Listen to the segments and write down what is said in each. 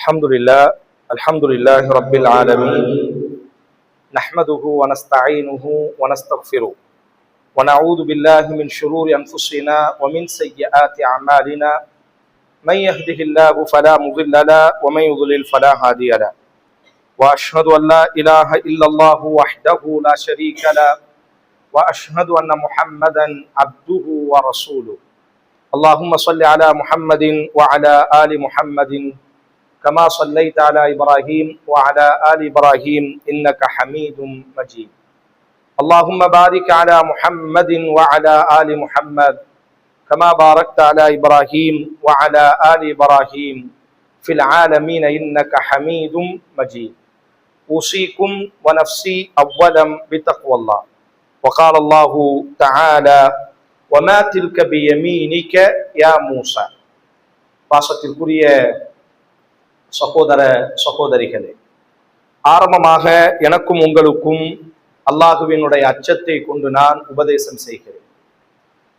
الحمد لله رب العالمين نحمده ونستعينه ونستغفره ونعوذ بالله من شرور أنفسنا ومن سيئات أعمالنا من يهده الله فلا مضل له ومن يضلل فلا هادي له وأشهد أن لا إله إلا الله وحده لا شريك له وأشهد أن محمدا عبده ورسوله اللهم صل على محمد وعلى آل محمد كما صليت على إبراهيم وعلى آل إبراهيم إنك حميد مجيد اللهم بارك على محمد وعلى آل محمد كما باركت على إبراهيم وعلى آل إبراهيم في العالمين إنك حميد مجيد أوصيكم ونفسي أولا بتقوى الله وقال الله تعالى وما تلك بيمينك يا موسى பாசத்திற்குரிய சகோதர சகோதரிகளே, ஆரம்பமாக எனக்கும் உங்களுக்கும் அல்லாஹுவினுடைய அச்சத்தை கொண்டு நான் உபதேசம் செய்கிறேன்.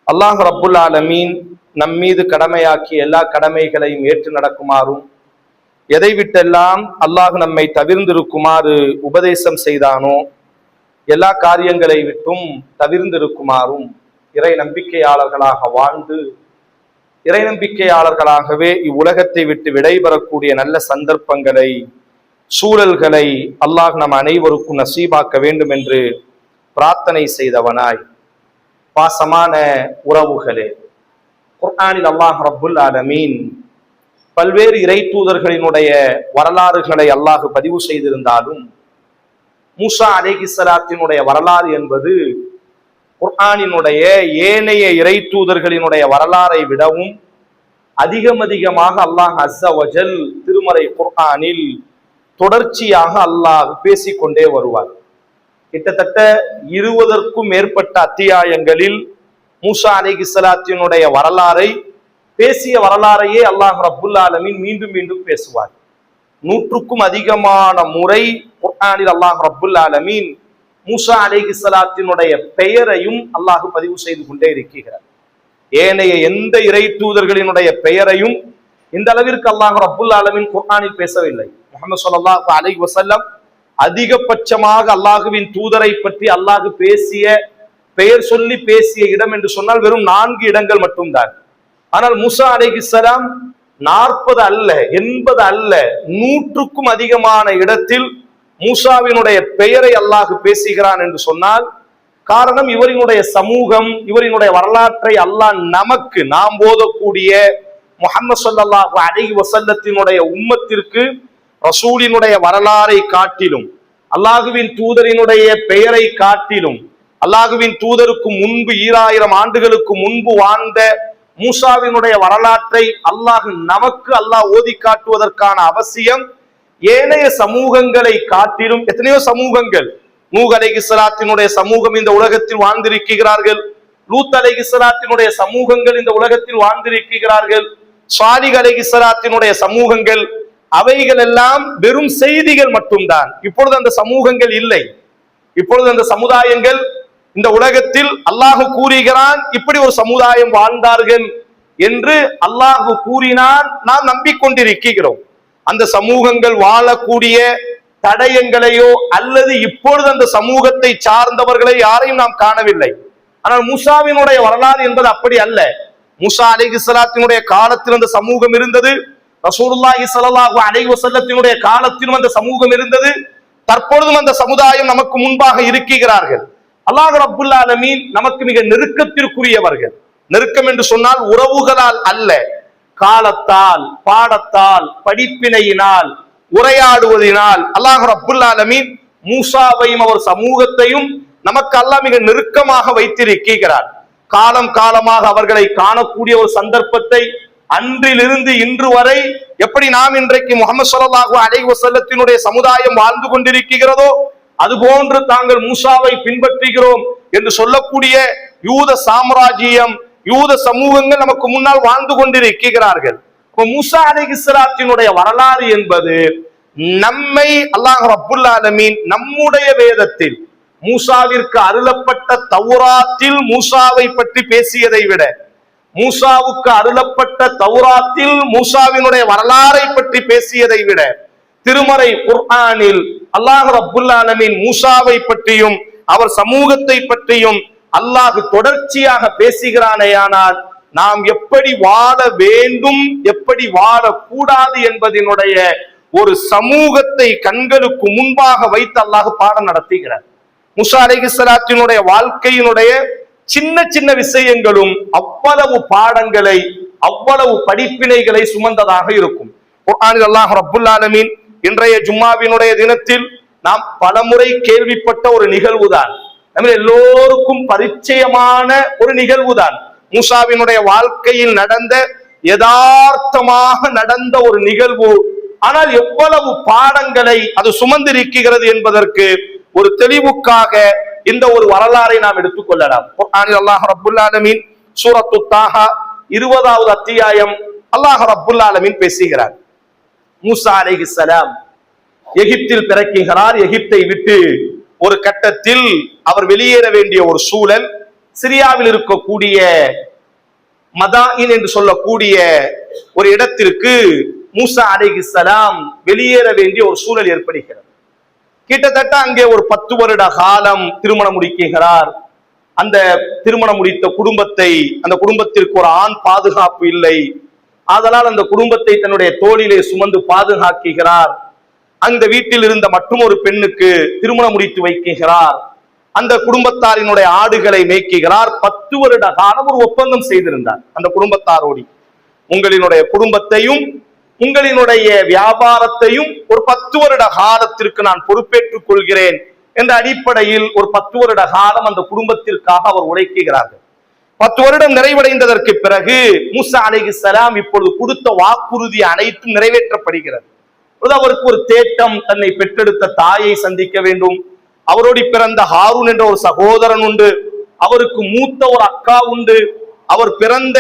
அல்லாஹ் ரப்புல் ஆலமீன் நம் மீது கடமையாக்கிய எல்லா கடமைகளையும் ஏற்று நடக்குமாறும், எதை விட்டெல்லாம் அல்லாஹ் நம்மை தவிர்ந்திருக்குமாறு உபதேசம் செய்தானோ எல்லா காரியங்களை விட்டும் தவிர்ந்திருக்குமாறும் இறை நம்பிக்கையாளர்களாக வாழ்ந்து இறை நம்பிக்கையாளர்களாகவே இவ்வுலகத்தை விட்டு விடைபெறக்கூடிய நல்ல சந்தர்ப்பங்களை, சூழல்களை அல்லாஹ் நம் அனைவருக்கும் நசீபாக்க வேண்டும் என்று பிரார்த்தனை செய்தவனாய், பாசமான உறவுகளே, குர்ஆனில் அல்லாஹ் ரப்புல் ஆலமீன் பல்வேறு இறை தூதர்களினுடைய வரலாறுகளை அல்லாஹ் பதிவு செய்திருந்தாலும் மூசா அலைஹிஸ்ஸலாத்தினுடைய வரலாறு என்பது குர்ஆனினுடைய ஏனைய இறை தூதர்களினுடைய வரலாறை விடவும் அதிகமாக அல்லாஹ் அஸ்ஸ வஜல் திருமறை குர்ஆனில் தொடர்ச்சியாக அல்லாஹ் பேசிக்கொண்டே வருவார். கிட்டத்தட்ட 20க்கும் மேற்பட்ட அத்தியாயங்களில் மூசா அலைஹிஸ்ஸலாத்தினுடைய வரலாறை, பேசிய வரலாறையே அல்லாஹ் ரப்புல் ஆலமீன் மீண்டும் மீண்டும் பேசுவார். 100க்கும் அதிகமான முறை குர்ஆனில் அல்லாஹ் ரப்புல் ஆலமீன் மூசா அலைஹிஸ்ஸலாத்தினுடைய பெயரையும் அல்லாஹ் பதிவு செய்து கொண்டே இருக்கிறார். ஏனைய எந்த இறை தூதர்களினுடைய பெயரையும் இந்த அளவிற்கு அல்லாஹ் ரப்புல் ஆலமீன் குர்ஆனில் பேசவில்லை. முஹம்மது ஸல்லல்லாஹு அலைஹி வஸல்லம் அதிகபட்சமாக அல்லாஹுவின் தூதரை பற்றி அல்லாஹ் பேசிய, பெயர் சொல்லி பேசிய இடம் என்று சொன்னால் வெறும் 4 இடங்கள் மட்டும்தான். ஆனால் மூசா அலைஹிஸ்ஸலாம் 40 அல்ல, 80 அல்ல, 100க்கும் அதிகமான இடத்தில் மூசாவினுடைய பெயரை அல்லாஹ் பேசுகிறான் என்று சொன்னால் காரணம், இவரினுடைய சமூகம், இவரினுடைய வரலாற்றை அல்லாஹ் நமக்கு, நாம் போதக்கூடிய முஹம்மது ஸல்லல்லாஹு அலைஹி வஸல்லத்தினுடைய உம்மத்திற்கு ரசூலினுடைய வரலாறை காட்டிலும், அல்லாஹுவின் தூதரினுடைய பெயரை காட்டிலும், அல்லாஹுவின் தூதருக்கு முன்பு 2000 ஆண்டுகளுக்கு முன்பு வாழ்ந்த மூசாவினுடைய வரலாற்றை அல்லாஹ் நமக்கு ஓதி காட்டுவதற்கான அவசியம் ஏனைய சமூகங்களை காட்டிலும். எத்தனையோ சமூகங்கள், நூஹ் அலைஹிஸ்ஸலாத்தினுடைய சமூகம் இந்த உலகத்தில் வாழ்ந்திருக்கிறார்கள், லூத் அலைஹிஸ்ஸலாத்தினுடைய சமூகங்கள் இந்த உலகத்தில் வாழ்ந்திருக்கிறார்கள், சாலிஹ் அலைஹிஸ்ஸலாத்தினுடைய சமூகங்கள், அவைகள் எல்லாம் வெறும் செய்திகள் மட்டும்தான். இப்பொழுது அந்த சமூகங்கள் இல்லை. இப்பொழுது அந்த சமுதாயங்கள் இந்த உலகத்தில் அல்லாஹ் கூறுகிறான், இப்படி ஒரு சமுதாயம் வாழ்ந்தார்கள் என்று அல்லாஹ் கூறினான், நாம் நம்பிக்கொண்டிருக்கிறோம். அந்த சமூகங்கள் வாழக்கூடிய தடயங்களையோ அல்லது இப்பொழுது அந்த சமூகத்தை சார்ந்தவர்களை யாரையும் நாம் காணவில்லை. ஆனால் மூசாவினுடைய வரலாறு என்பது அப்படி அல்ல. மூசா அலைஹிஸ்ஸலாத்தினுடைய காலத்தில் அந்த சமூகம் இருந்தது, ரசூலுல்லாஹி ஸல்லல்லாஹு அலைஹி வஸல்லத்தினுடைய காலத்திலும் அந்த சமூகம் இருந்தது, தற்பொழுதும் அந்த சமுதாயம் நமக்கு முன்பாக இருக்கிறார்கள். அல்லாஹ் ரப்புல் ஆலமீன் நமக்கு மிக நெருக்கத்திற்குரியவர்கள். நெருக்கம் என்று சொன்னால் உறவுகளால் அல்ல, காலத்தால், பாடத்தால், படிப்பினையினால், உரையாடுவதனால் அல்லாஹ் ரப்புல் ஆலமீன் மூசாவையும் அவர் சமூகத்தையும் நமக்கு அல்லாஹ் மிக நெருக்கமாக வைத்திருக்கிறார். காலம் காலமாக அவர்களை காணக்கூடிய ஒரு சந்தர்ப்பத்தை அன்றிலிருந்து இன்று வரை எப்படி நாம் இன்றைக்கு முஹம்மது ஸல்லல்லாஹு அலைஹி வஸல்லத்தினுடைய சமுதாயம் வாழ்ந்து கொண்டிருக்கிறதோ அதுபோன்று தாங்கள் மூசாவை பின்பற்றுகிறோம் என்று சொல்லக்கூடிய யூத சாம்ராஜ்யம், யூத சமூகங்கள் நமக்கு முன்னால் வாழ்ந்து கொண்டிருக்கிறார்கள். மூசா அலைஹிஸ்ஸலாத்தினுடைய வரலாறு என்பது நம்மை அல்லாஹ் ரப்புல் ஆலமீன் நம்முடைய வேதத்தில் மூசாவிற்கு அருளப்பட்ட தௌராத்தில் மூசாவை பற்றி பேசியதை விட, மூசாவுக்கு அருளப்பட்ட தௌராத்தில் மூசாவினுடைய வரலாறை பற்றி பேசியதை விட திருமறை குர்ஆனில் அல்லாஹ் ரப்புல் ஆலமீன் மூசாவை பற்றியும் அவர் சமூகத்தை பற்றியும் அல்லாஹ் தொடர்ச்சியாக பேசுகிறானேயானால் நாம் எப்படி வாழ வேண்டும், எப்படி வாழக்கூடாது என்பதனுடைய ஒரு சமூகத்தை கண்களுக்கு முன்பாக வைத்து அல்லாஹ் பாடம் நடத்துகிறார். மூசா அலைஹிஸ்ஸலாத்தினுடைய வாழ்க்கையினுடைய சின்ன சின்ன விஷயங்களும் அவ்வளவு பாடங்களை, அவ்வளவு படிப்பினைகளை சுமந்ததாக இருக்கும். குர்ஆனில் அல்லாஹ் ரப்புல் ஆலமீன் இன்றைய ஜும்மாவினுடைய தினத்தில் நாம் பலமுறை கேள்விப்பட்ட ஒரு நிகழ்வுதான், நம்ம எல்லோருக்கும் பரிச்சயமான ஒரு நிகழ்வுதான். மூசாவினுடைய வாழ்க்கையில் நடந்த யதார்த்தமாக நடந்த ஒரு நிகழ்வு. ஆனால் எவ்வளவு பாடங்களை அது சுமந்திருக்கிறது என்பதற்கு ஒரு தெளிவுக்காக இந்த ஒரு வரலாறை நாம் எடுத்துக்கொள்ளலாம். குர்ஆனில் அல்லாஹ் ரப்புல் ஆலமீன் சூரத்து தாஹா 20வது அத்தியாயம் அல்லாஹ் ரப்புல் ஆலமீன் பேசுகிறார். மூசா அலைஹிஸ்ஸலாம் எகிப்தில் பிறக்குகிறார். எகிப்தை விட்டு ஒரு கட்டத்தில் அவர் வெளியேற வேண்டிய ஒரு சூழல். சிரியாவில் இருக்கக்கூடிய மதாயின் என்று சொல்லக்கூடிய ஒரு இடத்திற்கு மூசா அலைஹிஸ்ஸலாம் வெளியேற வேண்டிய ஒரு சூழல் ஏற்படுகிறது. கிட்டத்தட்ட அங்கே ஒரு 10 வருட காலம் திருமணம் முடிக்கிறார். அந்த திருமணம் முடித்த குடும்பத்தை, அந்த குடும்பத்திற்கு ஒரு ஆண் பாதுகாப்பு இல்லை. ஆதலால் அந்த குடும்பத்தை தன்னுடைய தோளிலே சுமந்து பாதுகாக்கிறார். அந்த வீட்டில் இருந்த மற்றும் ஒரு பெண்ணுக்கு திருமணம் முடித்து வைக்கிறார். அந்த குடும்பத்தாரினுடைய ஆடுகளை மேய்க்கிறார். 10 வருட காலம் ஒரு ஒப்பந்தம் செய்திருந்தார் அந்த குடும்பத்தாரோடி. உங்களினுடைய குடும்பத்தையும் உங்களினுடைய வியாபாரத்தையும் ஒரு 10 வருட காலத்திற்கு நான் பொறுப்பேற்றுக் கொள்கிறேன் என்ற அடிப்படையில் ஒரு 10 வருட காலம் அந்த குடும்பத்திற்காக அவர் உழைக்கிறார்கள். 10 வருடம் நிறைவடைந்ததற்கு பிறகு மூசா அலைஹிஸ்ஸலாம் இப்பொழுது கொடுத்த வாக்குறுதி அனைத்தும் நிறைவேற்றப்படுகிறது. அவருக்கு ஒரு தேட்டம், தன்னை பெற்றெடுத்த தாயை சந்திக்க வேண்டும். அவரோடு பிறந்த ஹாரூன் என்ற ஒரு சகோதரன் உண்டு. அவருக்கு மூத்த ஒரு அக்கா உண்டு. அவர் பிறந்த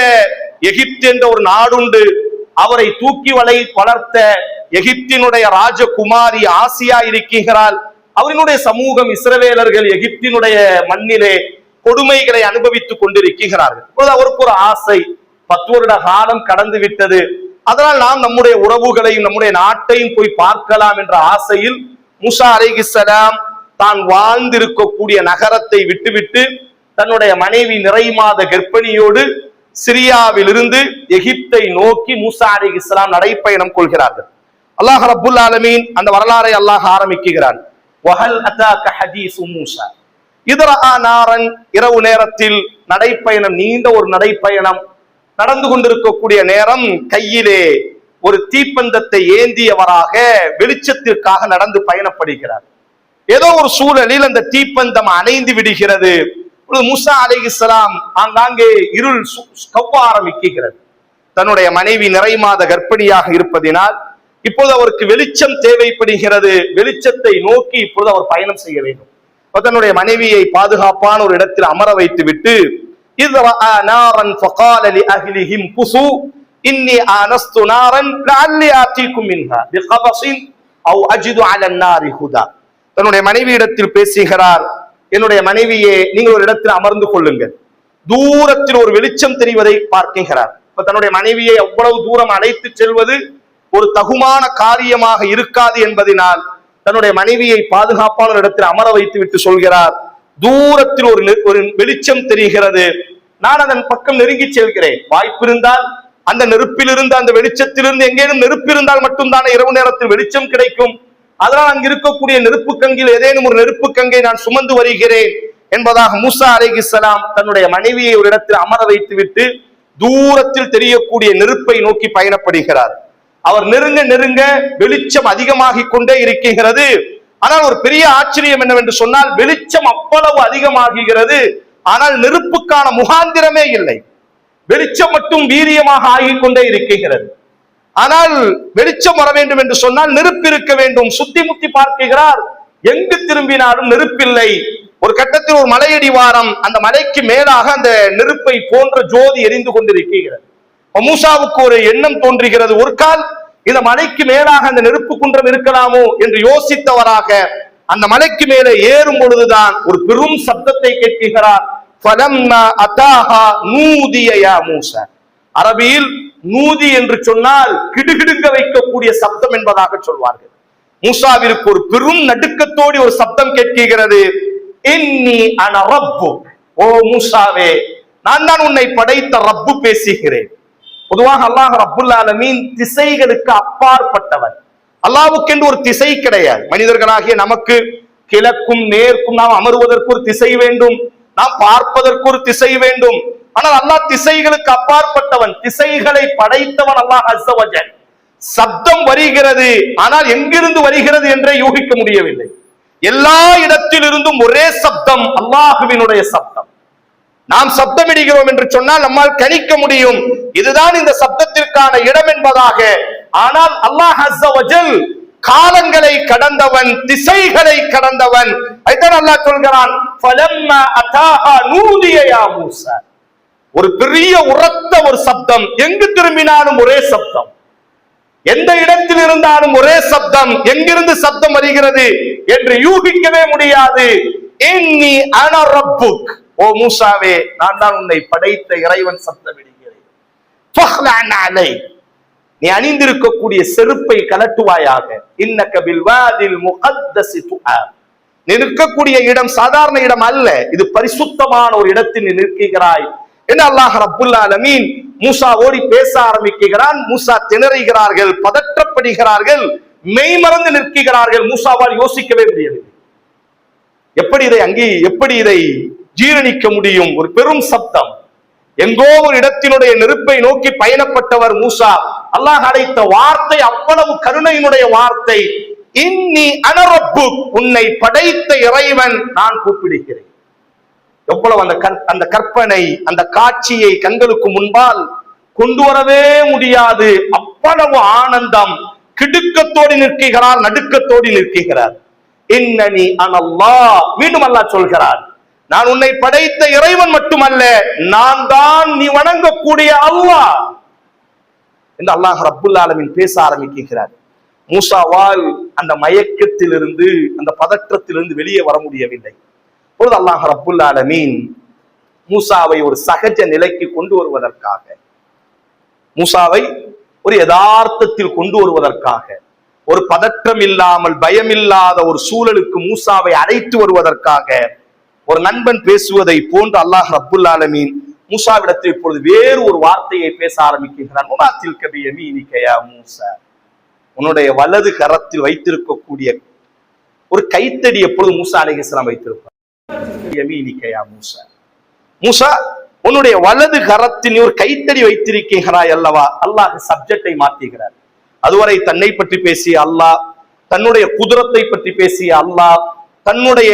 எகிப்து என்ற ஒரு நாடுண்டு. அவரை தூக்கி வளர்த்த எகிப்தினுடைய ராஜகுமாரி ஆசியா இருக்கிறாள். அவரினுடைய சமூகம் இஸ்ரவேலர்கள் எகிப்தினுடைய மண்ணிலே கொடுமைகளை அனுபவித்துக் கொண்டிருக்கிறார்கள். அவருக்கு ஒரு ஆசை, 10 வருட காலம் கடந்து விட்டது, அதனால் நாம் நம்முடைய உறவுகளையும் நம்முடைய நாட்டையும் போய் பார்க்கலாம் என்ற ஆசையில் மூசா அலைஹிஸ்ஸலாம் தான் வாழ்ந்திருக்கக்கூடிய நகரத்தை விட்டுவிட்டு தன்னுடைய மனைவி நிறை மாத கர்ப்பிணியோடு சிரியாவில் இருந்து எகிப்தை நோக்கி மூசா அலைஹிஸ்ஸலாம் நடைப்பயணம் கொள்கிறார்கள். அல்லாஹ் ரப்புல் ஆலமீன் அந்த வரலாறை அல்லாஹ் ஆரம்பிக்கிறான். வஹல் அதாக ஹதீஸ் மூசா இத் ரஆ நாரன். இரவு நேரத்தில் நடைப்பயணம், நீண்ட ஒரு நடைப்பயணம் நடந்து கொண்டிருக்கக்கூடிய நேரம் கையிலே ஒரு தீப்பந்தத்தை ஏந்தியவராக வெளிச்சத்திற்காக நடந்து பயணப்படுகிறார். ஏதோ ஒரு சூழலில் அந்த தீப்பந்தம் அணைந்து விடுகிறது. மூசா அலைஹிஸ்ஸலாம் ஆங்காங்கே இருள் கவ்வ ஆரம்பிக்கிறது. தன்னுடைய மனைவி நிறை மாத கர்ப்பிணியாக இருப்பதினால் இப்போது அவருக்கு வெளிச்சம் தேவைப்படுகிறது. வெளிச்சத்தை நோக்கி இப்போது அவர் பயணம் செய்ய வேண்டும். தன்னுடைய மனைவியை பாதுகாப்பான ஒரு இடத்தில் அமர வைத்து விட்டு إذ رأى نارا فقال لأهلهم كثوا إني آنست نارا لعلي آتيكم منها بقبس أو أجد على النار هدى. தன்னுடைய மனைவியிடத்தில் பேசுகிறார். என்னுடைய மனைவியே, நீங்கள் ஒரு இடத்தில் அமர்ந்து கொள்ளுங்கள். தூரத்தில் ஒரு வெளிச்சம் தெரிவதை பார்க்கிறார். தன்னுடைய மனைவியை அவ்வளவு தூரம் அழைத்து செல்வது ஒரு தகுமான காரியமாக இருக்காது என்பதனால் தன்னுடைய மனைவியை பாதுகாப்பான இடத்தில் அமர வைத்து விட்டு சொல்கிறார், தூரத்தில் ஒரு வெளிச்சம் தெரிகிறது, நான் அதன் பக்கம் நெருங்கி செல்கிறேன். வாய்ப்பு இருந்தால் அந்த நெருப்பிலிருந்து, அந்த வெளிச்சத்திலிருந்து எங்கேனும் நெருப்பு இருந்தால் மட்டும்தானே இரவு நேரத்தில் வெளிச்சம் கிடைக்கும். அதனால் அங்கு இருக்கக்கூடிய நெருப்பு கங்கில் ஏதேனும் ஒரு நெருப்பு கங்கை நான் சுமந்து வருகிறேன் என்பதாக மூசா அலைஹிஸ்ஸலாம் தன்னுடைய மனைவியை ஒரு இடத்தில் அமர வைத்து விட்டு தூரத்தில் தெரியக்கூடிய நெருப்பை நோக்கி பயணப்படுகிறார். அவர் நெருங்க நெருங்க வெளிச்சம் அதிகமாகிக் கொண்டே இருக்கிறது. ஆனால் ஒரு பெரிய ஆச்சரியம் என்னவென்று சொன்னால், வெளிச்சம் அவ்வளவு அதிகமாகிறது, ஆனால் நெருப்புக்கான முகாந்திரமே இல்லை. வெளிச்சம் மட்டும் வீரியமாக ஆகிக் கொண்டே இருக்கிறது. ஆனால் வெளிச்சம் வர வேண்டும் என்று சொன்னால் நெருப்பு இருக்க வேண்டும். சுத்தி முத்தி பார்க்கிறார், எங்கு திரும்பினாலும் நெருப்பில்லை. ஒரு கட்டத்தில் ஒரு மலையடிவாரம், அந்த மலைக்கு மேலாக அந்த நெருப்பை போன்ற ஜோதி எரிந்து கொண்டிருக்கிறது. மூசாவுக்கு ஒரு எண்ணம் தோன்றுகிறது, ஒரு கால் இந்த மலைக்கு மேலாக அந்த நெருப்பு குன்றம் இருக்கலாமோ என்று யோசித்தவராக அந்த மலைக்கு மேலே ஏறும் பொழுதுதான் ஒரு பெரும் சப்தத்தை கேட்கிறார். ஃபலம்மா அதாஹா நூதிய யா மூசா. அரபியில் நூதி என்று சொன்னால் கிடுகிடுங்க வைக்கக்கூடிய சப்தம் என்பதாக சொல்வார்கள். மூசாவிற்கு ஒரு பெரும் நடுக்கத்தோடு ஒரு சப்தம் கேட்கிறது. இன்னி அன ரப்புக், ஓ மூசாவே, நான் தான் உன்னை படைத்த ரப்பு பேசுகிறேன். பொதுவாக அல்லாஹ் ரப்புல் ஆலமீன் திசைகளுக்கு அப்பாற்பட்டவன். அல்லாஹ்வுக்கு என்று ஒரு திசை கிடையாது. மனிதர்களாகிய நமக்கு கிழக்கும் நேர்க்கும் நாம் அமர்வதற்கு ஒரு திசை வேண்டும், நாம் பார்ப்பதற்கு ஒரு திசை வேண்டும். ஆனால் அல்லாஹ் திசைகளுக்கு அப்பாற்பட்டவன், திசைகளை படைத்தவன் அல்லாஹ் அஸ்ஸ வஜல். சப்தம் வருகிறது, ஆனால் எங்கிருந்து வருகிறது என்றே யூகிக்க முடியவில்லை. எல்லா இடத்திலிருந்தும் ஒரே சப்தம், அல்லாஹுவினுடைய சப்தம். நாம் சப்தமிடுகிறோம் என்று சொன்னால் நம்மால் கணிக்க முடியும் இதுதான் இந்த சப்தத்திற்கான இடம் என்பதாக. ஆனால் அல்லாஹ் அஸ்ஸ வஜல் காலங்களை கடந்தவன், திசைகளை கடந்தவன். அதுதான் அல்லாஹ் சொல்கிறான், ஃபலம்மா அதாஹா நூதிய யா மூசா. ஒரு பெரிய உரத்த ஒரு சப்தம், எங்கு திரும்பினாலும் ஒரே சப்தம், எந்த இடத்தில் இருந்தாலும் ஒரே சப்தம். எங்கிருந்து சப்தம் வருகிறது என்று யூகிக்கவே முடியாது. இன்னி அன ரப்புக், ஓ மூசாவே, நான் தான் உன்னை படைத்த இறைவன் சப்தமிடுகிறேன். ஃபஹ்லஅன் அலைக், நீ அணிந்திருக்கக்கூடிய செருப்பை கலட்டுவாயாக. இன்னக பில் வாதில் முகத்தஸி துஆ, நீ நிற்கக்கூடிய இடம் சாதாரண இடம் அல்ல, இது பரிசுத்தமான ஒரு இடத்தில் நீ நிற்கிறாய் என்று அல்லாஹ் ரப்புல் ஆலமீன் மூசாவோடு பேச ஆரம்பிக்கிறான். மூசா திணறுகிறார்கள், பதற்றப்படுகிறார்கள், மெய்மறந்து நிற்கிறார்கள். மூசாவால் யோசிக்கவே முடியவில்லை. எப்படி இதை ஜீரணிக்க முடியும்? ஒரு பெரும் சப்தம், எங்கோ ஒரு இடத்தினுடைய நெருப்பை நோக்கி பயணப்பட்டவர் மூசா. அல்லாஹ் அழைத்த வார்த்தை அவ்வளவு கருணையினுடைய வார்த்தை. இன்னி அன ரப்புக், உன்னை படைத்த இறைவன் நான் கூப்பிடுகிறேன். எவ்வளவு அந்த கற்பனை, அந்த காட்சியை கண்களுக்கு முன்பால் கொண்டு வரவே முடியாது. அவ்வளவு ஆனந்தம். கிடுக்கத்தோடு நிற்கிறார், நடுக்கத்தோடு நிற்கிறார். இன்னனி அனல்லாஹ், மீண்டும் அல்லாஹ் சொல்கிறார், நான் உன்னை படைத்த இறைவன் மட்டுமல்ல, நான் தான் நீ வணங்கக்கூடிய அல்லாஹ் என்று அல்லாஹ் ரப்புல் ஆலமீன் பேச ஆரம்பிக்கிறார். மூசாவால் அந்த மயக்கத்திலிருந்து, அந்த பதற்றத்திலிருந்து வெளியே வர முடியவில்லை. பொழுது அல்லாஹ் ரப்புல் ஆலமீன் மூசாவை ஒரு சகஜ நிலைக்கு கொண்டு வருவதற்காக, மூசாவை ஒரு யதார்த்தத்தில் கொண்டு வருவதற்காக, ஒரு பதற்றம் இல்லாமல் பயமில்லாத ஒரு சூழலுக்கு மூசாவை அழைத்து வருவதற்காக, ஒரு நண்பன் பேசுவதை போன்று அல்லாஹ் ரப்புல் ஆலமீன் மூசாவிடத்தில் இப்பொழுது வேறு ஒரு வார்த்தையை பேச ஆரம்பிக்கிறான். முனாத்தில் கபி யமீனிக யா மூசா, உன்னுடைய வலது கரத்தில் வைத்திருக்கக்கூடிய ஒரு கைத்தடி எப்பொழுது மூசா அலைஹிஸ்ஸலாம் வைத்திருப்பார். யமீனிக யா மூசா, மூசா உன்னுடைய வலது கரத்தில் ஒரு கைத்தடி வைத்திருக்கிறாய் அல்லவா. அல்லாஹ் சப்ஜெக்டை மாற்றுகிறார். அதுவரை தன்னை பற்றி பேசிய அல்லாஹ், தன்னுடைய குதிரத்தை பற்றி பேசிய அல்லாஹ், தன்னுடைய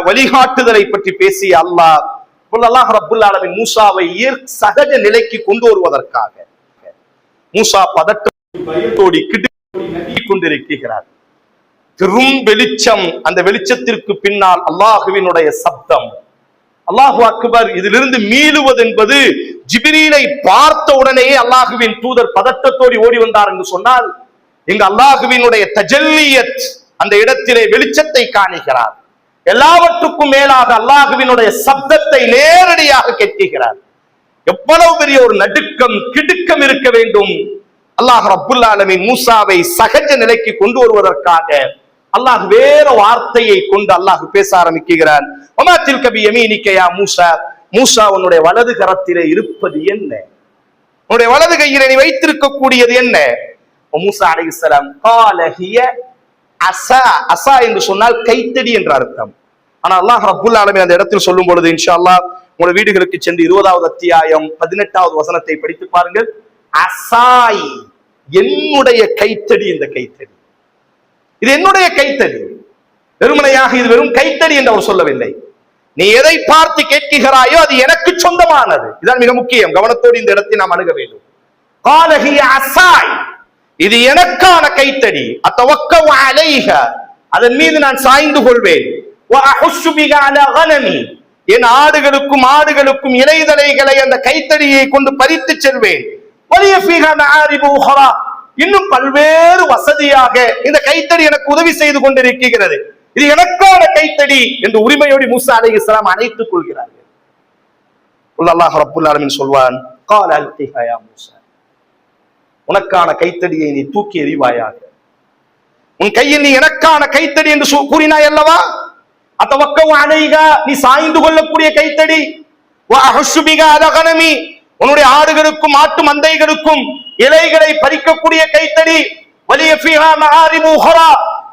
வழிகாட்டுதலை பற்றி பேசிய அல்லாஹ், அல்லாஹ் ரப்புல் ஆலமீன் மூசாவை சகஜ நிலைக்கு கொண்டு வருவதற்காக மூசா பதட்டத்தோடி கொண்டிருக்கிறார். பெரும் வெளிச்சம், அந்த வெளிச்சத்திற்கு பின்னால் அல்லாஹுவினுடைய சப்தம். அல்லாஹு அக்பர். இதிலிருந்து மீளுவது என்பது, ஜிப்ரீலை பார்த்த உடனேயே அல்லாஹுவின் தூதர் பதட்டத்தோடு ஓடி வந்தார் என்று சொன்னால், இங்கு அல்லாஹுவினுடைய தஜல்லியத் அந்த இடத்திலே வெளிச்சத்தை காணுகிறார். எல்லாவற்றுக்கும் மேலாக அல்லாஹுவினுடைய சப்தத்தை நேரடியாக கேட்கிறார். எவ்வளவு பெரிய ஒரு நடுக்கம், கிடுக்கம் இருக்க வேண்டும். அல்லாஹ் ரப்புல் ஆலமீன் மூசாவை சகஜ நிலைக்கு கொண்டு வருவதற்காக அல்லாஹ் வேற வார்த்தையை கொண்டு அல்லாஹ் பேச ஆரம்பிக்கிறான். வமா தில்க பி யமீனிக யா மூசா, மூசா உன்னுடைய வலது கரத்திலே இருப்பது என்ன? உன்னுடைய வலது கையிலே நீ வைத்திருக்கக்கூடியது என்ன? மூசா அலைஹிஸ்ஸலாம் கால ஹிய அஸா. அஸா என்று சொன்னால் கைத்தடி என்ற அர்த்தம். ஆனால் அல்லாஹ் ரப்புல் ஆலமீன் அந்த இடத்தில் சொல்லும் பொழுது, இன்ஷா அல்லாஹ் உங்களுடைய வீடுகளுக்கு சென்று 20வது அத்தியாயம் 18வது வசனத்தை படித்து பாருங்கள். அசாய், என்னுடைய கைத்தடி, இந்த கைத்தடி இது என்னுடைய கைத்தடி. வெறுமனையாக இது வெறும் கைத்தடி என்று அவர் சொல்லவில்லை. நீ எதை பார்த்து கேட்கிறாயோ அது எனக்கு சொந்தமானது. இதுதான் மிக முக்கியம். கவனத்தோடு இந்த இடத்தை நாம் அணுக வேண்டும். கால ஹிய அசாய், இது எனக்கான கைத்தடி. அத்தவக்கவு அலைஹ, அதன் மீது நான் சாய்ந்து கொள்வேன். வ அஹுஸ்ஸு பிஹா அலா கனமி, என் ஆடுகளுக்கும் இலைதலைகளை அந்த கைத்தடியை கொண்டு பறித்து செல்வேன். வலிய ஃபீஹா மஆரிபு உஹரா, இன்னும் பல்வேறு வசதியாக இந்த கைத்தடி எனக்கு உதவி செய்து கொண்டிருக்கிறது. இது எனக்கான கைத்தடி என்று உரிமையோடு மூசா அலைஹிஸ்ஸலாம் அணைத்துக் கொள்கிறார்கள். அல்லாஹ் ரப்புல் ஆலமீன் சொல்வான், கால அல்கிஹா யா மூஸா, உனக்கான கைத்தடியை நீ தூக்கி எறிவாயாக. உன் கையில் நீ எனக்கான கைத்தடி என்று கூறினாய் அல்லவா, அத்தவக்கவு அலைஹா, நீ சாய்ந்து கொள்ளக்கூடிய கைத்தடி. வ அஹுஷு பிஹா அலா கனமி, உன்னுடைய ஆடுகளுக்கும் ஆட்டு மந்தைகளுக்கும் இலைகளை பறிக்கக்கூடிய கைத்தடி. வலிய ஃபீஹா மஆரிபு உஹரா,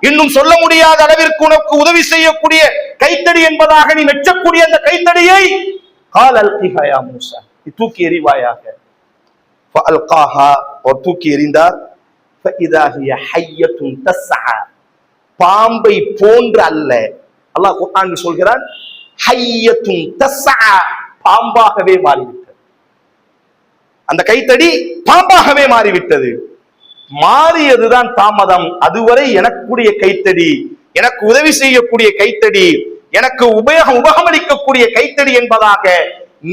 இன்னும் சொல்ல முடியாத அளவிற்கு உனக்கு உதவி செய்யக்கூடிய கைத்தடி என்பதாக நீ மெச்சக்கூடிய அந்த கைத்தடியை கால் அல்கிஹா யா மூஸா, நீ தூக்கி எறிவாயாக. ஃபஅல்காஹா, அவர் தூக்கி எறிந்தார். ஃபஇதா ஹிய ஹய்யத்துன் தஸ்ஸா, பாம்பை போன்று அல்ல. அல்லாஹ் குர்ஆனில் சொல்கிறான், ஹய்யத்துன் தஸ்ஸா, பாம்பாகவே மாறிவிட்டது. அந்த கைத்தடி பாம்பாகவே மாறிவிட்டது. மாறியதுதான் தாமதம். அதுவரை எனக்குரிய கைத்தடி, எனக்கு உதவி செய்யக்கூடிய கைத்தடி, எனக்கு உபகமளிக்கக்கூடிய கைத்தடி என்பதாக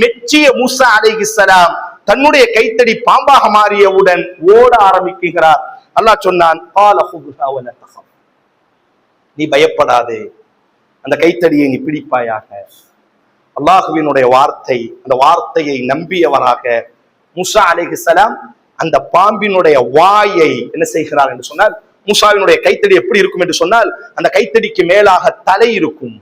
மெச்சிய மூஸா அலைஹிஸ்ஸலாம் தன்னுடைய கைத்தடி பாம்பாக மாறியவுடன் ஓட ஆரம்பிக்கிறார். அல்லாஹ் சொன்னான், நீ பயப்படாதே, அந்த கைத்தடியை நீ பிடிப்பாயாக. அல்லாஹுவினுடைய வார்த்தை, அந்த வார்த்தையை நம்பியவராக மூஸா அலைஹிஸ்ஸலாம் அந்த பாம்பினுடைய வாயை என்ன செய்கிறார் என்று சொன்னால், மூஸாவினுடைய கைத்தடி எப்படி இருக்கும் என்று சொன்னால், அந்த கைத்தடிக்கு மேலாக தலை இருக்கும்.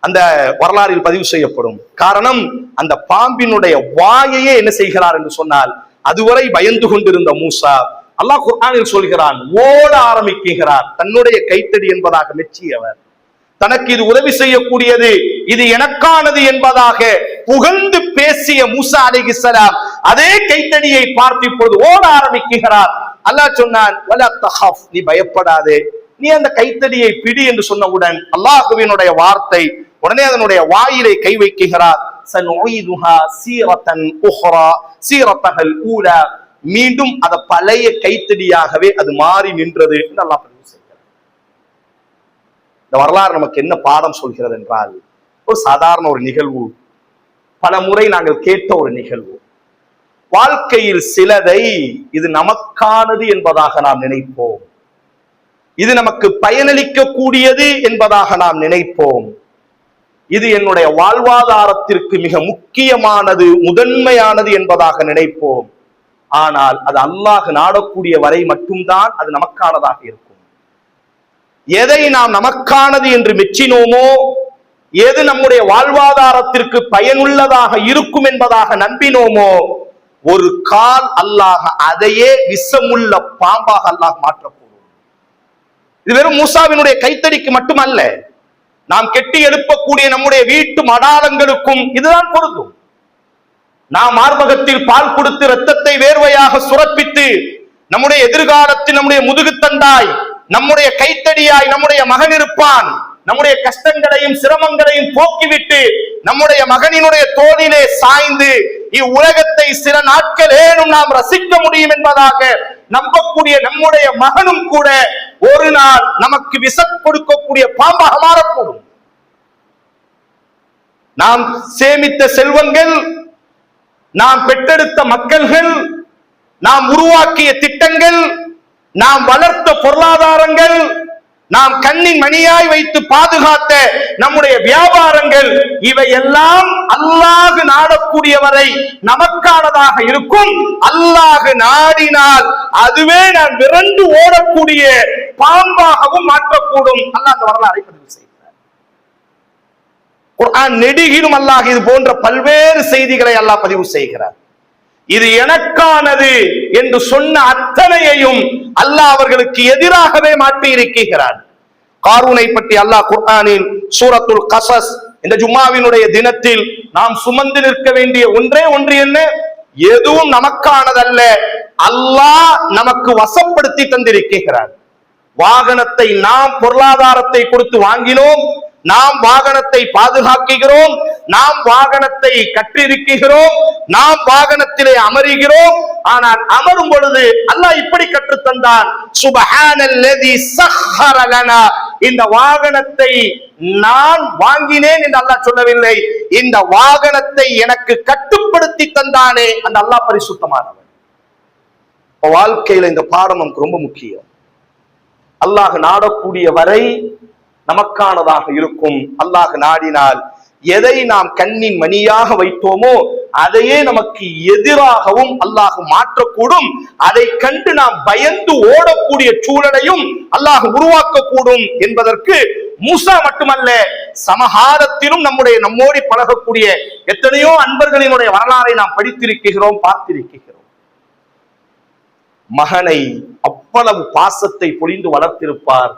அந்த வரலாறில் பதிவு செய்யப்படும். காரணம், அந்த பாம்பினுடைய வாயையே என்ன செய்கிறார் என்று சொன்னால், அதுவரை பயந்து கொண்டிருந்த மூஸா அல்லாஹ் குர்ஆனில் சொல்கிறான், ஓட ஆரம்பிக்கிறார். தன்னுடைய கைத்தடி என்பதாக மெச்சியவர், தனக்கு இது உதவி செய்யக்கூடியது, இது எனக்கானது என்பதாக புகழ்ந்து பேசிய மூஸா அலைஹிஸ்ஸலாம் அதே கைத்தடியை பார்த்து இப்பொழுது ஓட ஆரம்பிக்கிறார். அல்லாஹ் சொன்னான், வலா தஹாஃப், நீ பயப்படாதே, நீ அந்த கைத்தடியை பிடி என்று சொன்னவுடன் அல்லாஹ்வினுடைய வார்த்தை உடனே அதனுடைய வாயிலை கை வைக்கிறார். சனுஈதுஹா சீரத்தன் உஹ்ரா சீரத்தஹல் ஊலா, மீண்டும் அது பழைய கைத்தடியாகவே அது மாறி நின்றது என்று அல்லாஹ் பதிவு செய்கிறார். இந்த வரலாறு நமக்கு என்ன பாடம் சொல்கிறது என்றால், ஒரு சாதாரண ஒரு நிகழ்வு, பல முறை நாங்கள் கேட்ட ஒரு நிகழ்வு. வாழ்க்கையில் சிலதை இது நமக்கானது என்பதாக நாம் நினைப்போம், இது நமக்கு பயனளிக்க கூடியது என்பதாக நாம் நினைப்போம், இது என்னுடைய வாழ்வாதாரத்திற்கு மிக முக்கியமானது, முதன்மையானது என்பதாக நினைப்போம். ஆனால் அது அல்லாஹ் நாடக்கூடிய வரை மட்டும்தான் அது நமக்கானதாக இருக்கும். எதை நாம் நமக்கானது என்று மெச்சினோமோ, எது நம்முடைய வாழ்வாதாரத்திற்கு பயனுள்ளதாக இருக்கும் என்பதாக நம்பினோமோ, ஒரு கால் அல்லாஹ் அதையே விஷமுள்ள பாம்பாக அல்லாஹ் மாற்றக்கூடும். இது வெறும் மூஸாவினுடைய கைத்தடிக்கு மட்டுமல்ல, நாம் கெட்டி எழுப்பக்கூடிய நம்முடைய வீட்டு மடாலங்களுக்கும் இதுதான் பொருந்தும். நாம் மார்பகத்தில் பால் கொடுத்து இரத்தத்தை வேர்வையாக சுரப்பித்து நம்முடைய எதிர்காலத்தில் நம்முடைய முதுகுத்தண்டாய், நம்முடைய கைத்தடியாய் நம்முடைய மகன் இருப்பான். நம்முடைய கஷ்டங்களையும் சிரமங்களையும் போக்கிவிட்டு நம்முடைய மகனினுடைய தோளிலே சாய்ந்து இவ்வுலகத்தை சில நாட்கள் ஏனும் நாம் ரசிக்க முடியும் என்பதாக நம்பக்கூடிய நம்முடைய மகனும் கூட ஒரு நாள் நமக்கு விஷம் கொடுக்கக்கூடிய பாம்பாக மாறக்கூடும். நாம் சேமித்த செல்வங்கள், நாம் பெற்றெடுத்த மக்கள்கள், நாம் உருவாக்கிய திட்டங்கள், நாம் வளர்த்த பொருளாதாரங்கள், நாம் கண்ணின் மணியாய் வைத்து பாதுகாத்த நம்முடைய வியாபாரங்கள், இவையெல்லாம் அல்லாஹ் நாடக்கூடியவரை நமக்கானதாக இருக்கும். அல்லாஹ் நாடினால் அதுவே நான் விரண்டு ஓடக்கூடிய பாம்பாகவும் மாற்றக்கூடும். அல்லாஹ் அந்த வரலாறை பதிவு செய்கிறார். குர்ஆன் நெடுகிலும் அல்லாஹ் இது போன்ற பல்வேறு செய்திகளை அல்லாஹ் பதிவு செய்கிறார். இது எனக்கானது என்று சொன்ன அத்தனையையும் அல்லாஹ் அவர்களுக்கு எதிராகவே மாற்றி இருக்கிறார். காரூனை பற்றி அல்லாஹ் குர்ஆனில் சூரத்துல் கஸஸ் இந்த ஜும்மாவினுடைய தினத்தில் நாம் சுமந்து நிற்க வேண்டிய ஒன்றே ஒன்று என்ன? எதுவும் நமக்கானதல்ல, அல்லாஹ் நமக்கு வசப்படுத்தி தந்திருக்கிறார். வாகனத்தை நாம் பொருளாதாரத்தை கொடுத்து வாங்கினோம், நாம் வாகனத்தை பாதுகாக்கிறோம், நாம் வாகனத்தை கற்றிருக்கிறோம், நாம் வாகனத்திலே அமருகிறோம். ஆனால் அமரும் பொழுது அல்லாஹ் இப்படி கற்றுத்தந்தான், சுப்ஹானல்லதி ஸஹ்ஹர லனா, இந்த வாகனத்தை நான் வாங்கினேன் என்று அல்லாஹ் சொல்லவில்லை, இந்த வாகனத்தை எனக்கு கட்டுப்படுத்தி தந்தானே அந்த அல்லாஹ் பரிசுத்தமானவன். வாழ்க்கையில இந்த பாடம் நமக்கு ரொம்ப முக்கியம். அல்லாஹ் நாடக்கூடிய வரை நமக்கானதாக இருக்கும். அல்லாஹ் நாடினால் எதை நாம் கண்ணின் மணியாக வைத்தோமோ அதையே நமக்கு எதிராகவும் அல்லாஹ் மாற்றக்கூடும். அதை கண்டு நாம் பயந்து ஓடக்கூடிய சூழலையும் அல்லாஹ் உருவாக்கக்கூடும் என்பதற்கு மூசா மட்டுமல்ல, சமகாலத்திலும் நம்மோடு பழகக்கூடிய எத்தனையோ அன்பர்களினுடைய வரலாறை நாம் படித்திருக்கிறோம், பார்த்திருக்கிறோம். மகனை அவ்வளவு பாசத்தை பொழிந்து வளர்த்திருப்பார்.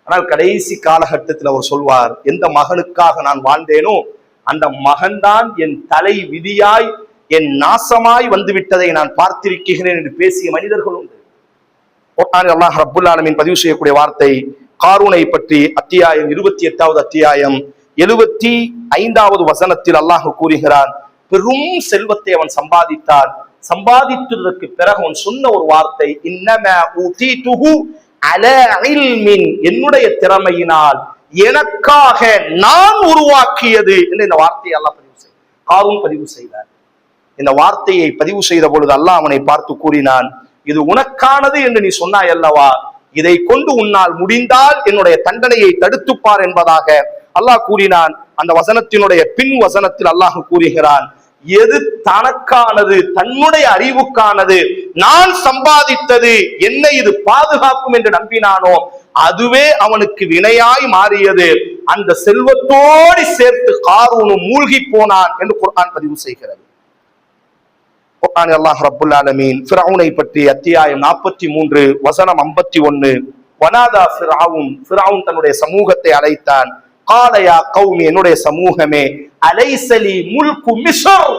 ஆனால் கடைசி காலகட்டத்தில் அவர் சொல்வார், எந்த மகனுக்காக நான் வாழ்ந்தேனோ அந்த மகன்தான் என் தலை விதியாய் என் நாசமாய் வந்துவிட்டதை நான் பார்த்திருக்கிறேன் என்று பேசிய மனிதர்கள் உண்டு. அல்லாஹ் ரப்புல் ஆலமீன் பதிவு செய்யக்கூடிய வார்த்தை காரூனை பற்றி அத்தியாயம் 28வது அத்தியாயம் 75வது வசனத்தில் அல்லாஹ் கூறுகிறான், பெரும் செல்வத்தை அவன் சம்பாதித்தான். சம்பாதித்ததற்கு பிறகு அவன் சொன்ன ஒரு வார்த்தை, இன்னமா ஊதீதுஹு அலா இல்மின், என்னுடைய திறமையினால் எனக்காக நான் உருவாக்கியது என்று இந்த வார்த்தையை அல்லாஹ் காரூன் பதிவு செய்தார். இந்த வார்த்தையை பதிவு செய்த பொழுது அல்லாஹ் அவனை பார்த்து கூறினான், இது உனக்கானது என்று நீ சொன்னாய் அல்லவா, இதை கொண்டு உன்னால் முடிந்தால் என்னுடைய தண்டனையை தடுத்துப்பார் என்பதாக அல்லாஹ் கூறினான். அந்த வசனத்தினுடைய பின் வசனத்தில் அல்லாஹ் கூறுகிறான், எது தனக்கானது, தன்னுடைய அறிவுக்கானது, நான் சம்பாதித்தது, என்னை இது பாதுகாக்கும் என்று நம்பினானோ அதுவே அவனுக்கு வினையாய் மாறியது. அந்த செல்வத்தோடு சேர்த்து காரூனும் மூழ்கி போனான் என்று குர்ஆன் பதிவு செய்கிறது. குர்ஆன் அல்லாஹ் ரப்புல் ஆலமீன் ஃபிரௌனை பற்றி அத்தியாயம் 43 வசனம் 51, வனாதா ஃபிரௌன் தன்னுடைய சமூகத்தை அழைத்தான். காலையா கௌமி, என்னுடைய சமூகமே, அலைசலி முல்கு மிஸ்ர்,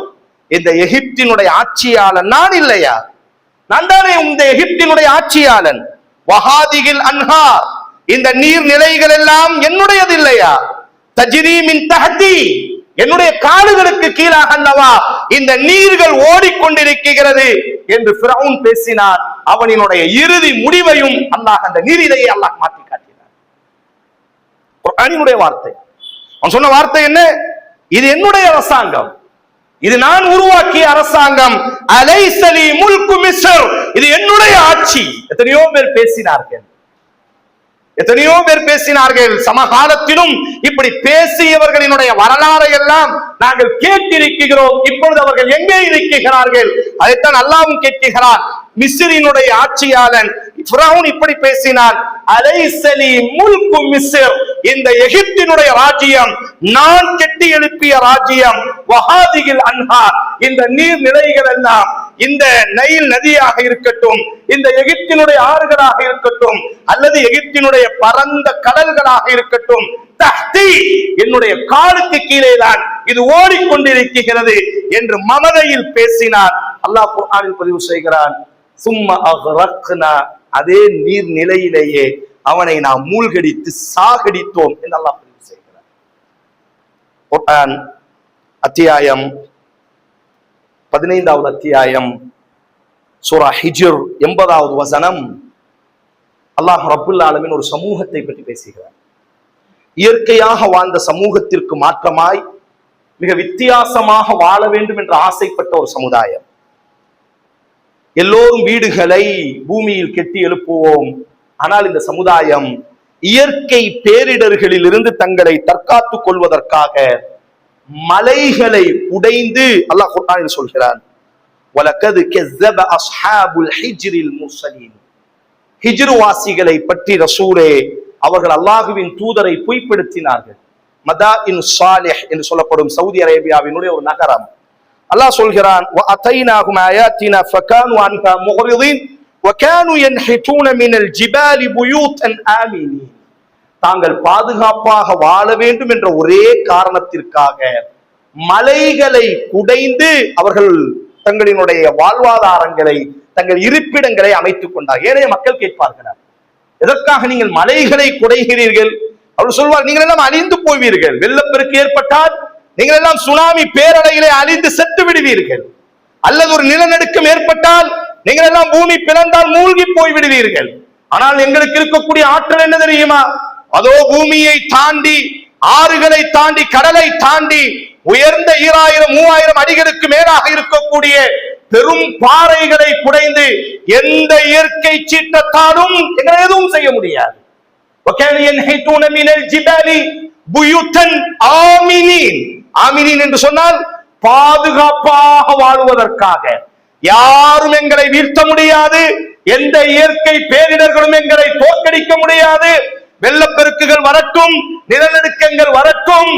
இந்த எகிப்தினுடைய ஆட்சியாளன் நான் இல்லையா? நான் தானே இந்த எகிப்தினுடைய ஆட்சியாளன். வஹாதிகில் அன்ஹார், இந்த நீர்நிலைகள் எல்லாம் என்னுடையது இல்லையா? தஜ்ரீ மின் தஹ்தி, என்னுடைய கால்களுக்கு கீழாக அல்லவா இந்த நீர்கள் ஓடிக்கொண்டிருக்கிறது என்று ஃபிரௌன் பேசினார். அவனினுடைய இறுதி முடிவையும் அல்லாஹ் அந்த நீரிலேயே அல்லாஹ் மாற்றி காட்டினார். குர்ஆனினுடைய வார்த்தை. அவன் சொன்ன வார்த்தை என்ன? இது என்னுடைய அரசாங்கம், இது நான் உருவாக்கிய அரசாங்கம். அலைசலி முல்கு மிஸ்ர், இது என்னுடைய ஆட்சி. எத்தனையோ பேர் பேசினார்கள். சமகாலத்திலும் இப்படி பேசியவர்களினுடைய வரலாறை எல்லாம் நாங்கள் கேட்டிருக்கிறோம். இப்பொழுது அவர்கள் எங்கே இருக்கிறார்கள்? அதைத்தான் அல்லாஹ்வும் கேட்கிறான். மிஸ்ரினுடைய ஆட்சியாளன் ஃபிரௌன் இப்படி பேசினான், அலைசலி முல்கு மிஸ்ர், இந்த எகிப்தினுடைய ராஜ்யம் நான் கட்டி எழுப்பிய ராஜ்யம். வஹாதிகில் அன்ஹார், இந்த நீர்நிலைகள் எல்லாம், இந்த நைல் நதியாக இருக்கட்டும், இந்த எகிப்தினுடைய ஆறுகளாக இருக்கட்டும், அல்லது எகிப்தினுடைய பரந்த கடல்களாக இருக்கட்டும், தஹ்தி, என்னுடைய காலுக்கு கீழே தான் இது ஓடிக்கொண்டிருக்கிறது என்று மமதையில் பேசினார். அல்லாஹ் குர்ஆனில் பதிவு செய்கிறான், சும்ம அக்ரக்னா, அதே நீர் நிலையிலேயே அவனை நாம் மூழ்கடித்து சாகடித்தோம் என்று அல்லாஹ் பதிவு செய்கிறார். குர்ஆன் அத்தியாயம் 15வது அத்தியாயம் சூரா ஹிஜ்ர் 80வது வசனம், அல்லாஹ் ரப்புல் ஆலமீன் ஒரு சமூகத்தை பற்றி பேசுகிறார். இயற்கையாக வாழ்ந்த சமூகத்திற்கு மாற்றமாய் மிக வித்தியாசமாக வாழ வேண்டும் என்று ஆசைப்பட்ட ஒரு சமுதாயம். எல்லோரும் வீடுகளை பூமியில் கட்டி எழுப்புவோம். ஆனால் இந்த சமுதாயம் இயற்கை பேரிடர்களில் இருந்து தங்களை தற்காத்துக் கொள்வதற்காக மலைகளை உடைந்து, அல்லாஹ் குர்ஆனில் சொல்கிறான், வலகத் கஸப அஸ்ஹாபுல் ஹிஜ்ரில் முர்ஸலீன், ஹிஜ்ர் வாசிகளை பற்றி ரசூலே அவர்கள் அல்லாஹ்வின் தூதரை பொய்ப்படுத்தினார்கள். மதாஇன் சாலிஹ் என்று சொல்லப்படும் சவுதி அரேபியாவினுடைய ஒரு நகரம். அல்லாஹ் சொல்கிறான், வஅதைனாஹும் ஆயாத்தினா ஃபகானு அன்ஹா முஹ்ரிதீன் வகானு யன்ஹிதூன மினல் ஜிபாலி புயூத்தன் ஆமினீன், தாங்கள் பாதுகாப்பாக வாழ வேண்டும் என்ற ஒரே காரணத்திற்காக மலைகளை குடைந்து அவர்கள் தங்களினுடைய வாழ்வாதாரங்களை, தங்கள் இருப்பிடங்களை அமைத்துக் கொண்டார். ஏனைய மக்கள் கேட்பார்கள், எதற்காக நீங்கள் மலைகளை குடைகிறீர்கள்? அவர் சொல்வார், நீங்கள் எல்லாம் அழிந்து போவீர்கள். வெள்ளப்பெருக்கு ஏற்பட்டால் நீங்கள் எல்லாம் சுனாமி பேரலையிலே அழிந்து செத்து விடுவீர்கள். அல்லது ஒரு நிலநடுக்கம் ஏற்பட்டால் நீங்கள் எல்லாம் பூமி பிளந்தால் மூழ்கி போய் விடுவீர்கள். ஆனால் எங்களுக்கு இருக்கக்கூடிய ஆற்றல் என்ன தெரியுமா? அதோ பூமியை தாண்டி, ஆறுகளை தாண்டி, கடலை தாண்டி உயர்ந்த 2000-3000 அடிகளுக்கு மேலாக இருக்கக்கூடிய பெரும் பாறைகளை குடைந்து எந்த இயற்கை சீற்றத்தாலும் எதுவும் செய்ய முடியாது. புயுத்தன் ஆமினீன். ஆமினீன் என்று சொன்னால் பாதுகாப்பாக வாழ்வதற்காக. யாரும் எங்களை வீழ்த்த முடியாது, எந்த இயற்கை பேரிடர்களும் எங்களை தோற்கடிக்க முடியாது. வெள்ளப்பெருக்குகள் வரட்டும், நிலநடுக்கங்கள் வரட்டும்,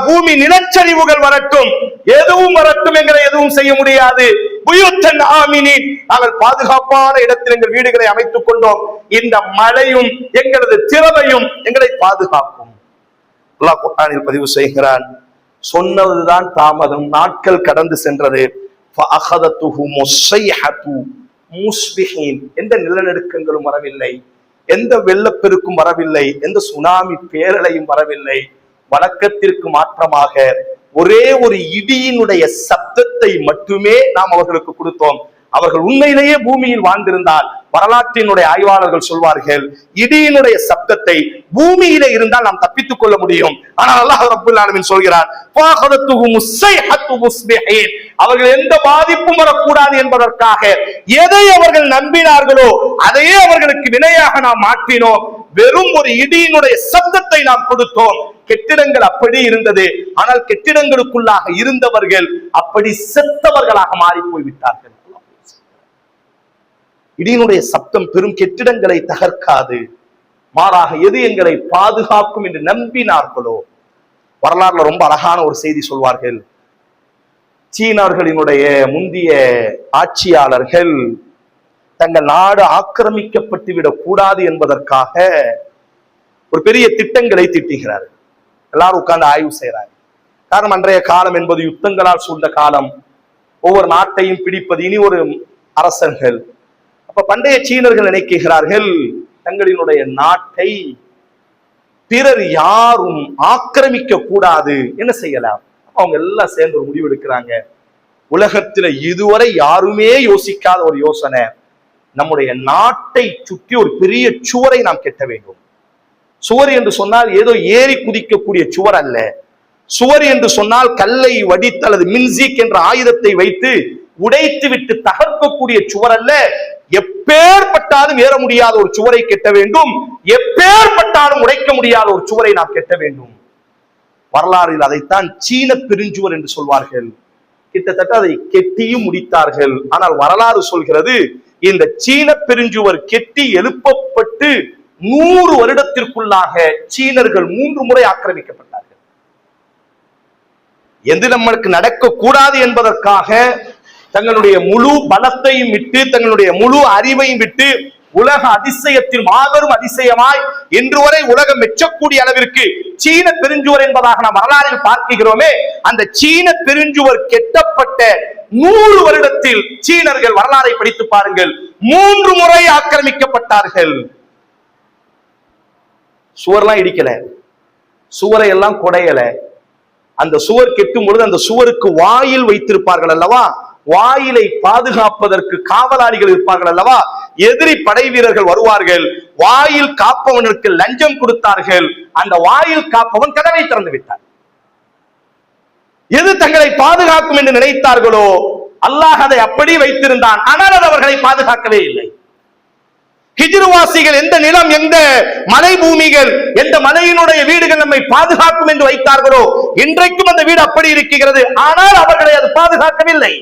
பூமி நிலச்சரிவுகள் வரட்டும், எதுவும் வரட்டும், எங்களை எதுவும் செய்ய முடியாது. புயுத்தன் ஆமினீன், நாங்கள் பாதுகாப்பான இடத்தில் எங்கள் வீடுகளை அமைத்துக் கொண்டோம். இந்த மழையும் எங்களது திறமையும் எங்களை பாதுகாக்கும். அல்லாஹ் குர்ஆனில் பதிவு செய்கிறான், சொன்னதுதான் தாமதம், நாட்கள் கடந்து சென்றது. எந்த நிலநடுக்கங்களும் வரவில்லை, எந்த வெள்ளப்பெருக்கும் வரவில்லை, எந்த சுனாமி பேரலையும் வரவில்லை. வழக்கத்திற்கு மாற்றமாக ஒரே ஒரு இடியினுடைய சப்தத்தை மட்டுமே நாம் அவர்களுக்கு கொடுத்தோம். அவர்கள் உண்மையிலேயே பூமியில் வாழ்ந்திருந்தால், வரலாற்றினுடைய ஆய்வாளர்கள் சொல்வார்கள், இடியினுடைய சப்தத்தை பூமியிலே இருந்தால் நாம் தப்பித்துக் கொள்ள முடியும். ஆனால் அல்லாஹ் ரப்பல் ஆலமீன் சொல்கிறார், அவர்கள் எந்த பாதிப்பும் வரக்கூடாது என்பதற்காக எதை அவர்கள் நம்பினார்களோ அதையே அவர்களுக்கு வினையாக நாம் மாற்றினோம். வெறும் ஒரு இடியினுடைய சப்தத்தை நாம் கொடுத்தோம். கெட்டிடங்கள் அப்படி இருந்தது, ஆனால் கெட்டிடங்களுக்குள்ளாக இருந்தவர்கள் அப்படி செத்தவர்களாக மாறி போய்விட்டார்கள். இடியினுடைய சப்தம் பெரும் கெட்டிடங்களை தகர்க்காது, மாறாக எது எங்களை பாதுகாக்கும் என்று நம்பினார்களோ. வரலாறுல ரொம்ப அழகான ஒரு செய்தி சொல்வார்கள். சீனர்களினுடைய முந்தைய ஆட்சியாளர்கள் தங்கள் நாடு ஆக்கிரமிக்கப்பட்டு விடக் கூடாது என்பதற்காக ஒரு பெரிய திட்டங்களை திட்டுகிறார்கள். எல்லாரும் உட்கார்ந்து ஆய்வு செய்யறாங்க. காரணம், அன்றைய காலம் என்பது யுத்தங்களால் சூழ்ந்த காலம். ஒவ்வொரு நாட்டையும் பிடிப்பது இனி ஒரு அரசர்கள். அப்ப பண்டைய சீனர்கள் நினைக்கிறார்கள், தங்களினுடைய நாட்டை பிறர் யாரும் ஆக்கிரமிக்க கூடாது, என்ன செய்யலாம்? அவங்க எல்லாம் சேர்ந்து ஒரு முடிவு எடுக்கிறாங்க. உலகத்துல இதுவரை யாருமே யோசிக்காத ஒரு யோசனை, நம்முடைய நாட்டை சுற்றி ஒரு பெரிய சுவரை நாம் கட்ட வேண்டும். சுவர் என்று சொன்னால் ஏதோ ஏறி குதிக்கக்கூடிய சுவர் அல்ல. சுவர் என்று சொன்னால் கல்லை வடித்து அல்லது மின்சீக் என்ற ஆயுதத்தை வைத்து உடைத்து விட்டு தகர்க்கக்கூடிய சுவர் அல்ல. எப்பேற்பட்டாலும் ஏற முடியாத ஒரு சுவரை கட்ட வேண்டும், எப்பேற்பட்டாலும் உடைக்க முடியாத ஒரு சுவரை நாம் கட்ட வேண்டும். வரலாறில் அதைத்தான் சீன பெருஞ்சுவர் என்று சொல்வார்கள். கிட்டத்தட்ட அதை கெட்டியும் முடித்தார்கள். ஆனால் வரலாறு சொல்கிறது, இந்த சீன பெருஞ்சுவர் கெட்டி எழுப்பப்பட்டு 100 வருடத்திற்குள்ளாக சீனர்கள் 3 முறை ஆக்கிரமிக்கப்பட்டார்கள். எது நம்மளுக்கு நடக்க கூடாது என்பதற்காக தங்களுடைய முழு பலத்தையும் விட்டு, தங்களுடைய முழு அறிவையும் விட்டு, உலக அதிசயத்தில் மாபெரும் அதிசயமாய் இன்று வரை உலகம் மெச்சக்கூடிய அளவிற்கு சீன பெருஞ்சுவர் என்பதாக நாம் வரலாறில் பார்க்கிறோமே, அந்த சீன பெருஞ்சுவர் கெட்டப்பட்ட 100 வருடத்தில் சீனர்கள், வரலாறை படித்து பாருங்கள், 3 முறை ஆக்கிரமிக்கப்பட்டார்கள். சுவர்லாம் இடிக்கல, சுவரை எல்லாம் குடையல. அந்த சுவர் கெட்டும் பொழுது அந்த சுவருக்கு வாயில் வைத்திருப்பார்கள் அல்லவா, வாயிலை பாதுகாப்பதற்கு காவலாளிகள் இருப்பார்கள் அல்லவா, எதிரி படை வீரர்கள் வருவார்கள், வாயில் காப்பவனுக்கு லஞ்சம் கொடுத்தார்கள். அந்த வாயில் காப்பவன் கதவை திறந்து விட்டார். எது தங்களை பாதுகாக்கும் என்று நினைத்தார்களோ அல்லாஹ் அதை அப்படி வைத்திருந்தான். ஆனால் அது அவர்களை பாதுகாக்கவே இல்லை. ஹிஜ்ருவாசிகள் எந்த நிலம், எந்த மலை பூமிகள், எந்த மலையினுடைய வீடுகள் நம்மை பாதுகாக்கும் என்று வைத்தார்களோ இன்றைக்கும் அந்த வீடு அப்படி இருக்கிறது. ஆனால் அவர்களை அது பாதுகாக்கவில்லை.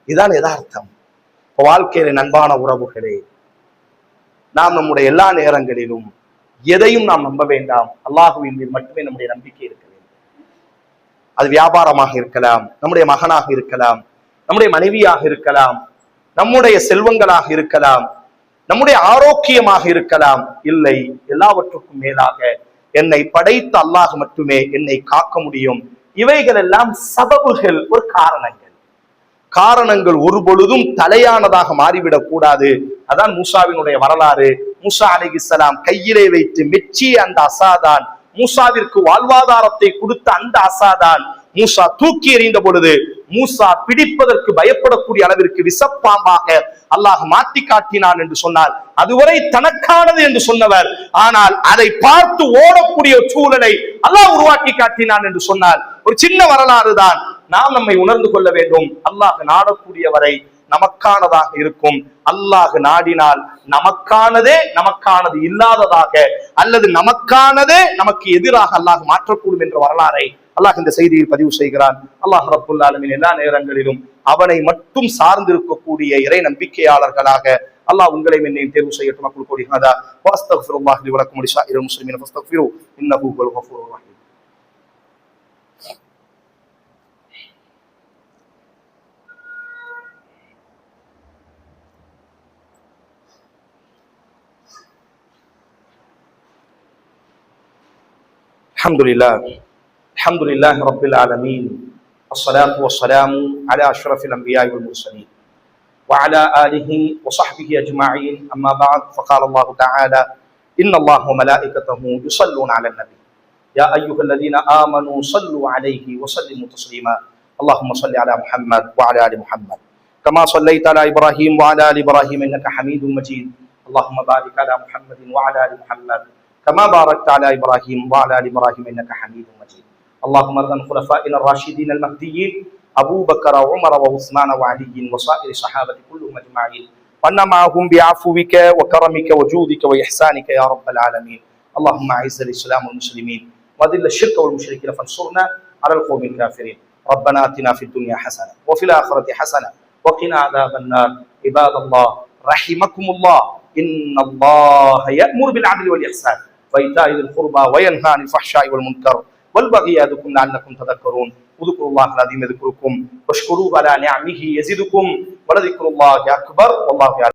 இதுதான் யதார்த்தம். வாழ்க்கையில நண்பான உறவுகளே, நாம் நம்முடைய எல்லா நேரங்களிலும் எதையும் நாம் நம்ப வேண்டாம். அல்லாஹ்வின் மீது மட்டுமே நம்முடைய நம்பிக்கை இருக்க வேண்டும். அது வியாபாரமாக இருக்கலாம், நம்முடைய மகனாக இருக்கலாம், நம்முடைய மனைவியாக இருக்கலாம், நம்முடைய செல்வங்களாக இருக்கலாம், நம்முடைய ஆரோக்கியமாக இருக்கலாம். இல்லை, எல்லாவற்றுக்கும் மேலாக என்னை படைத்த அல்லாஹ் மட்டுமே என்னை காக்க முடியும். இவைகள் எல்லாம் சபபுகள், ஒரு காரணங்கள். காரணங்கள் ஒரு பொழுதும் தலையானதாக மாறிவிடக் கூடாது. அதான் மூசாவினுடைய வரலாறு. மூசா அலைஹிஸ்ஸலாம் கையிலே வைத்து மெச்சிய அந்த அசாதான், மூசாவிற்கு வாழ்வாதாரத்தை கொடுத்த அந்த அசாதான், மூசா தூக்கி எறிந்த பொழுது மூசா பிடிப்பதற்கு பயப்படக்கூடிய அளவிற்கு விசப்பாம்பாக அல்லாஹ் மாற்றி காட்டினான் என்று சொன்னார். அதுவரை தனக்கானது என்று சொன்னவர், ஆனால் அதை பார்த்து ஓடக்கூடிய சூழலை அல்லாஹ் உருவாக்கி காட்டினான் என்று சொன்னார். ஒரு சின்ன வரலாறு தான். நாம் நம்மை உணர்ந்து கொள்ள வேண்டும். அல்லாஹ் நாடக்கூடியவரை நமக்கானதாக இருக்கும். அல்லாஹ் நாடினால் நமக்கானதே நமக்கானது இல்லாததாக அல்லது நமக்கானதே நமக்கு எதிராக அல்லாஹ் மாற்றக்கூடும் என்ற வரலாறை அல்லாஹ் இந்த செய்தியில் பதிவு செய்கிறான். அல்லாஹ் ரப்புல் ஆலமீன் எல்லா நேரங்களிலும் அவனை மட்டும் சார்ந்திருக்கக்கூடிய இறை நம்பிக்கையாளர்களாக அல்லாஹ் உங்களை என்னையும் தேர்வு செய்யட்டும். அக்குல் கோடி ஹதா வஸ்தக்ஃபிருல்லாஹ் லி வலக்கும் வலிசாயிரில் முஸ்லிமீன ஃபஸ்தக்ஃபிரு இன்னஹு ஹுவல் கஃபூருர் ரஹீம். அல்ஹம்துலில்லாஹ் ரப்பில் ஆலமீன். الصلاة والسلام على أشرف الأنبياء والمرسلين وعلى آله وصحبه أجمعين. أما بعد فقال الله تعالى إن الله وملائكته يصلون على النبي يا أيها الذين آمنوا صلوا عليه وسلموا تسليما. اللهم صل على محمد وعلى آل محمد كما صليت على إبراهيم وعلى آل إبراهيم إنك حميد مجيد. اللهم بارك على محمد وعلى آل محمد كما باركت على إبراهيم وعلى آل إبراهيم إنك حميد مجيد. اللهم ارض عن خلفائنا الراشدين المهديين أبو بكر وعمر وعثمان وعلي وسائر الصحابة كلهم أجمعين وأنا معهم بعفوك وكرمك وجودك وإحسانك يا رب العالمين. اللهم أعز الإسلام والمسلمين وأذل الشرك والمشركين فانصرنا على القوم الكافرين. ربنا آتنا في الدنيا حسنة وفي الآخرة حسنة وقنا عذاب النار. عباد الله رحمكم الله إن الله يأمر بالعدل والإحسان وإيتاء ذي القربى وينهى عن الفحشاء والمنكر والبغي يعظكم لعلكم تذكرون. اذكروا الله العظيم يذكركم واشكروه على نعمه يزدكم ولذكر الله أكبر والله يعلم.